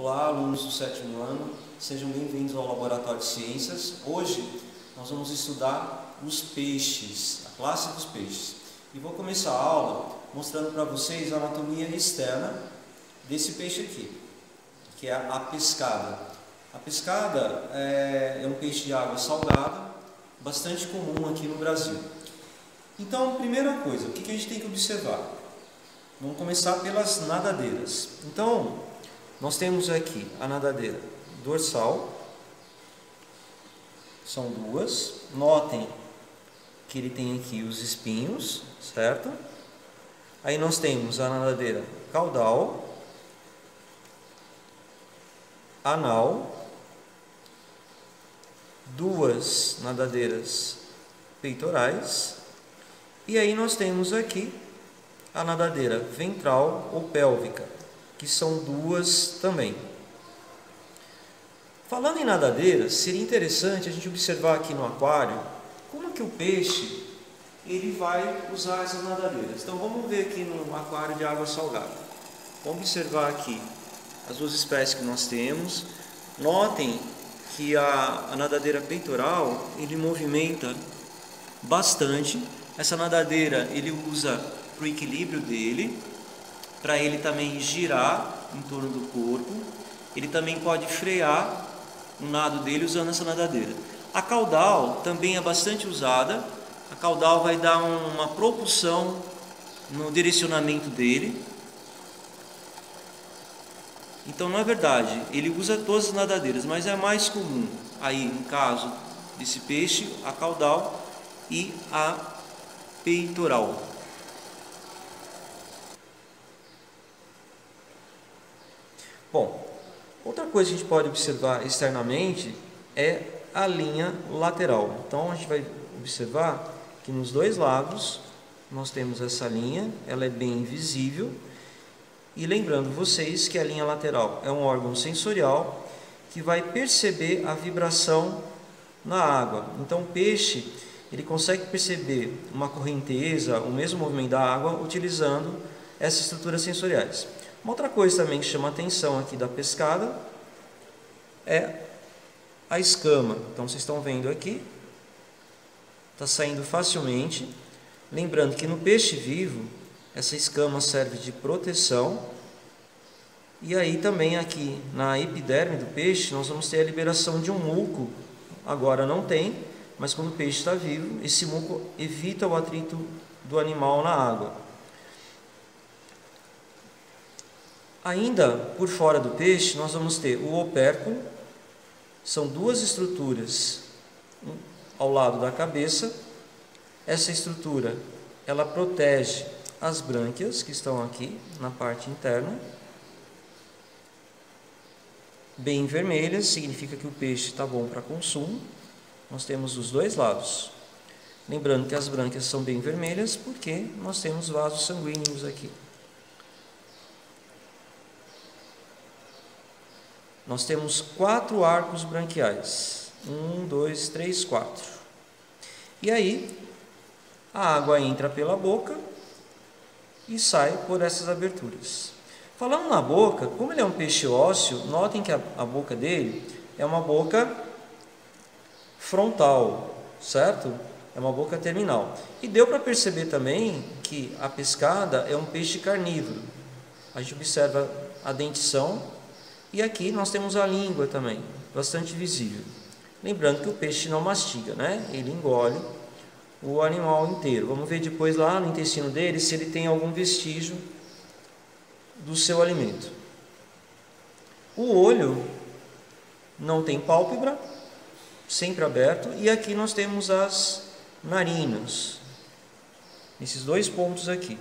Olá, alunos do 7º ano, sejam bem-vindos ao Laboratório de Ciências. Hoje nós vamos estudar os peixes, a classe dos peixes. E vou começar a aula mostrando para vocês a anatomia externa desse peixe aqui, que é a pescada. A pescada é um peixe de água salgada, bastante comum aqui no Brasil. Então, primeira coisa, o que a gente tem que observar? Vamos começar pelas nadadeiras. Então, nós temos aqui a nadadeira dorsal, são duas. Notem que ele tem aqui os espinhos, certo? Aí nós temos a nadadeira caudal, anal, duas nadadeiras peitorais, e aí nós temos aqui a nadadeira ventral ou pélvica, que são duas também. Falando em nadadeiras, seria interessante a gente observar aqui no aquário como que o peixe ele vai usar essas nadadeiras. Então vamos ver aqui no aquário de água salgada. Vamos observar aqui as duas espécies que nós temos. Notem que a nadadeira peitoral ele movimenta bastante. Essa nadadeira ele usa para o equilíbrio dele, para ele também girar em torno do corpo. Ele também pode frear o nado dele usando essa nadadeira. A caudal também é bastante usada. A caudal vai dar uma propulsão no direcionamento dele. Então, na verdade, ele usa todas as nadadeiras, mas é mais comum aí, no caso desse peixe, a caudal e a peitoral. Bom, outra coisa que a gente pode observar externamente é a linha lateral. Então a gente vai observar que nos dois lados nós temos essa linha, ela é bem visível. E lembrando vocês que a linha lateral é um órgão sensorial que vai perceber a vibração na água. Então o peixe ele consegue perceber uma correnteza, o mesmo movimento da água, utilizando essas estruturas sensoriais. Uma outra coisa também que chama a atenção aqui da pescada é a escama. Então vocês estão vendo aqui, está saindo facilmente. Lembrando que no peixe vivo, essa escama serve de proteção. E aí também aqui na epiderme do peixe, nós vamos ter a liberação de um muco. Agora não tem, mas quando o peixe está vivo, esse muco evita o atrito do animal na água. Ainda por fora do peixe, nós vamos ter o opérculo. São duas estruturas ao lado da cabeça. Essa estrutura, ela protege as brânquias que estão aqui na parte interna. Bem vermelhas, significa que o peixe está bom para consumo. Nós temos os dois lados. Lembrando que as brânquias são bem vermelhas porque nós temos vasos sanguíneos aqui. Nós temos 4 arcos branquiais. 1, 2, 3, 4. E aí, a água entra pela boca e sai por essas aberturas. Falando na boca, como ele é um peixe ósseo, notem que a boca dele é uma boca frontal, certo? É uma boca terminal. E deu para perceber também que a pescada é um peixe carnívoro. A gente observa a dentição. E aqui nós temos a língua também, bastante visível. Lembrando que o peixe não mastiga, né? Ele engole o animal inteiro. Vamos ver depois lá no intestino dele se ele tem algum vestígio do seu alimento. O olho não tem pálpebra, sempre aberto. E aqui nós temos as narinas, esses dois pontos aqui.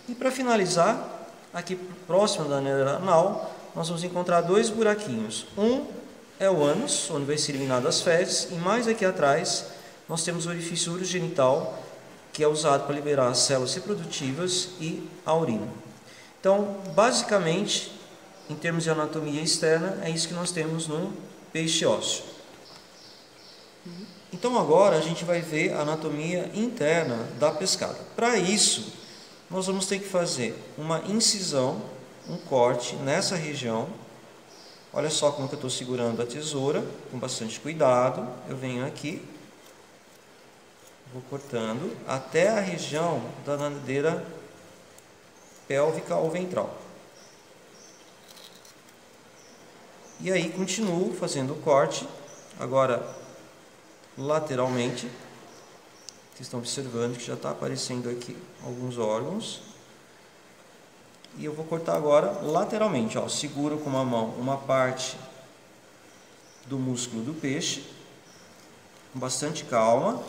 E para finalizar, aqui próximo da nadadeira anal, nós vamos encontrar dois buraquinhos. Um é o ânus, onde vai ser eliminado as fezes, e mais aqui atrás nós temos o orifício urogenital, que é usado para liberar as células reprodutivas e a urina. Então, basicamente, em termos de anatomia externa, é isso que nós temos no peixe ósseo. Então agora a gente vai ver a anatomia interna da pescada. Para isso, nós vamos ter que fazer uma incisão, um corte nessa região, Olha só como que eu estou segurando a tesoura, com bastante cuidado. Eu venho aqui, vou cortando até a região da nadadeira pélvica ou ventral. E aí continuo fazendo o corte, agora lateralmente. Vocês estão observando que já está aparecendo aqui alguns órgãos. E eu vou cortar agora lateralmente, ó. Seguro com uma mão uma parte do músculo do peixe, com bastante calma.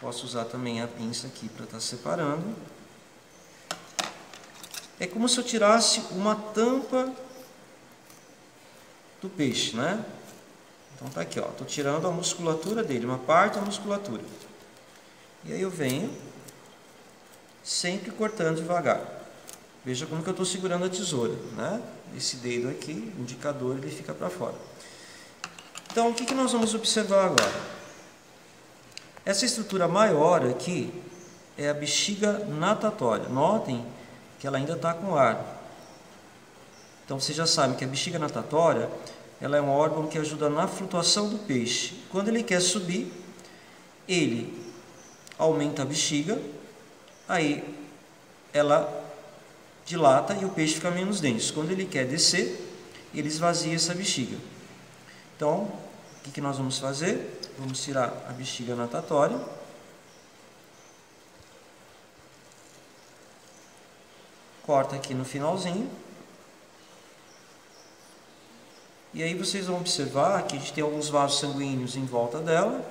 Posso usar também a pinça aqui para estar separando. É como se eu tirasse uma tampa do peixe, né? Então tá aqui, ó. Tô tirando a musculatura dele, uma parte da musculatura. E aí eu venho sempre cortando devagar. Veja como que eu estou segurando a tesoura, né? Esse dedo aqui, o indicador, ele fica para fora. Então, o que que nós vamos observar agora? Essa estrutura maior aqui é a bexiga natatória. Notem que ela ainda está com ar. Então, vocês já sabem que a bexiga natatória, ela é um órgão que ajuda na flutuação do peixe. Quando ele quer subir, ele aumenta a bexiga, aí ela dilata e o peixe fica menos denso. Quando ele quer descer, ele esvazia essa bexiga. Então, o que nós vamos fazer? Vamos tirar a bexiga natatória. Corta aqui no finalzinho. E aí vocês vão observar que a gente tem alguns vasos sanguíneos em volta dela.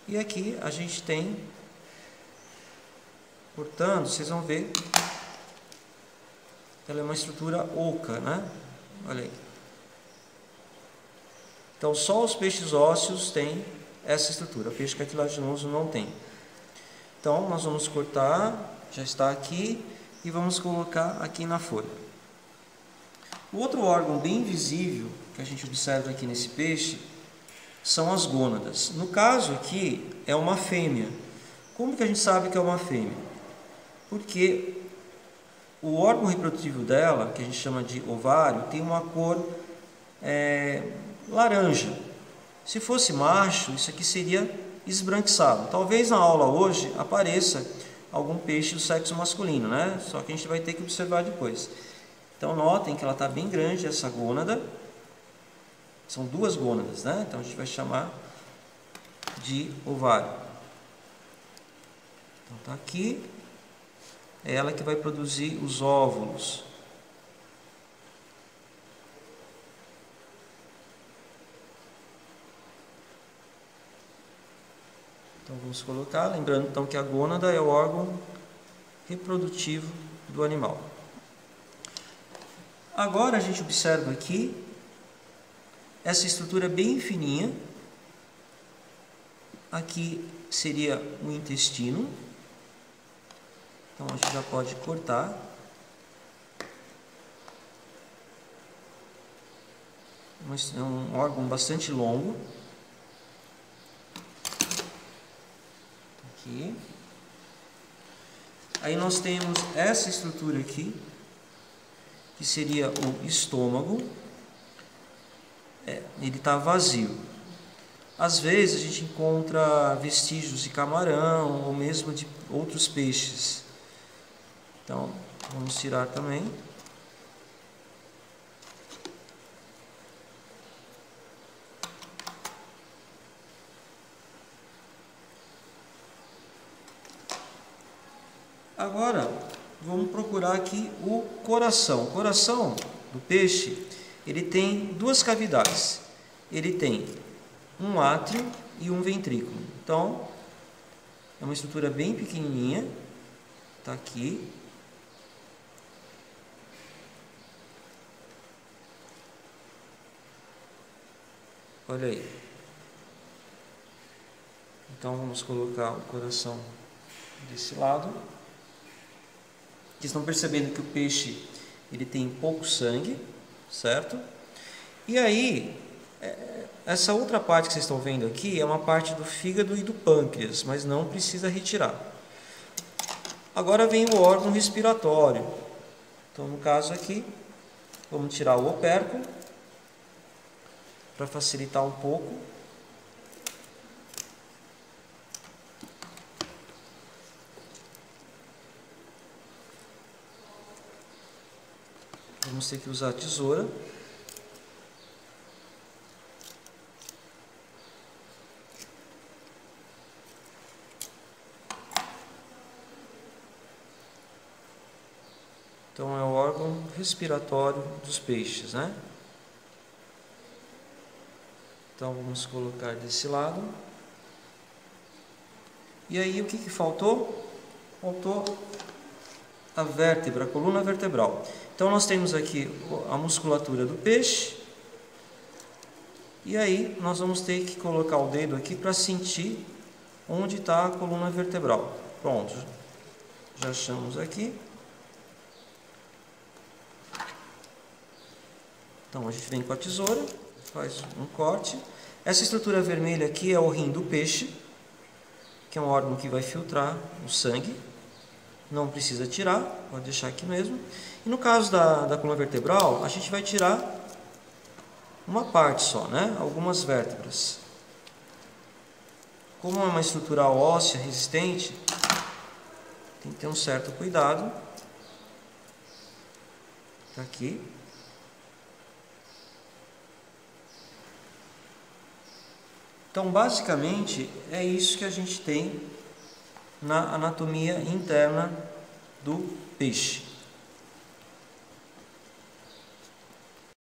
E aqui a gente tem, cortando, vocês vão ver, ela é uma estrutura oca, né? Olha aí. Então, só os peixes ósseos têm essa estrutura, o peixe cartilaginoso não tem. Então, nós vamos cortar, já está aqui, e vamos colocar aqui na folha. O outro órgão bem visível que a gente observa aqui nesse peixe são as gônadas. No caso aqui, é uma fêmea. Como que a gente sabe que é uma fêmea? Porque o órgão reprodutivo dela, que a gente chama de ovário, tem uma cor laranja. Se fosse macho, isso aqui seria esbranquiçado. Talvez na aula hoje apareça algum peixe do sexo masculino, né? Só que a gente vai ter que observar depois. Então notem que ela está bem grande, essa gônada. São duas gônadas, né? Então a gente vai chamar de ovário. Então está aqui. É ela que vai produzir os óvulos. Então vamos colocar, lembrando então que a gônada é o órgão reprodutivo do animal. Agora a gente observa aqui essa estrutura bem fininha. Aqui seria o intestino. Então a gente já pode cortar. É um órgão bastante longo. Aqui. Aí nós temos essa estrutura aqui, que seria o estômago. Ele está vazio. Às vezes a gente encontra vestígios de camarão ou mesmo de outros peixes. Então, vamos tirar também. Agora, vamos procurar aqui o coração. O coração do peixe, ele tem duas cavidades. Ele tem um átrio e um ventrículo. Então, é uma estrutura bem pequenininha. Está aqui. Olha aí. Então, vamos colocar o coração desse lado. Vocês estão percebendo que o peixe ele tem pouco sangue, certo? E aí, essa outra parte que vocês estão vendo aqui é uma parte do fígado e do pâncreas, mas não precisa retirar. Agora vem o órgão respiratório. Então, no caso aqui, Vamos tirar o opérculo para facilitar um pouco. Vamos ter que usar a tesoura. Então é o órgão respiratório dos peixes, né? Então vamos colocar desse lado. E aí o que faltou? Faltou a vértebra, a coluna vertebral. Então nós temos aqui a musculatura do peixe. E aí nós vamos ter que colocar o dedo aqui para sentir onde está a coluna vertebral. Pronto, já achamos aqui. Então a gente vem com a tesoura, faz um corte. Essa estrutura vermelha aqui é o rim do peixe, que é um órgão que vai filtrar o sangue. Não precisa tirar, pode deixar aqui mesmo. E no caso da coluna vertebral, a gente vai tirar uma parte só, né? Algumas vértebras. Como é uma estrutura óssea resistente, tem que ter um certo cuidado. Tá aqui. Então, basicamente, é isso que a gente tem na anatomia interna do peixe.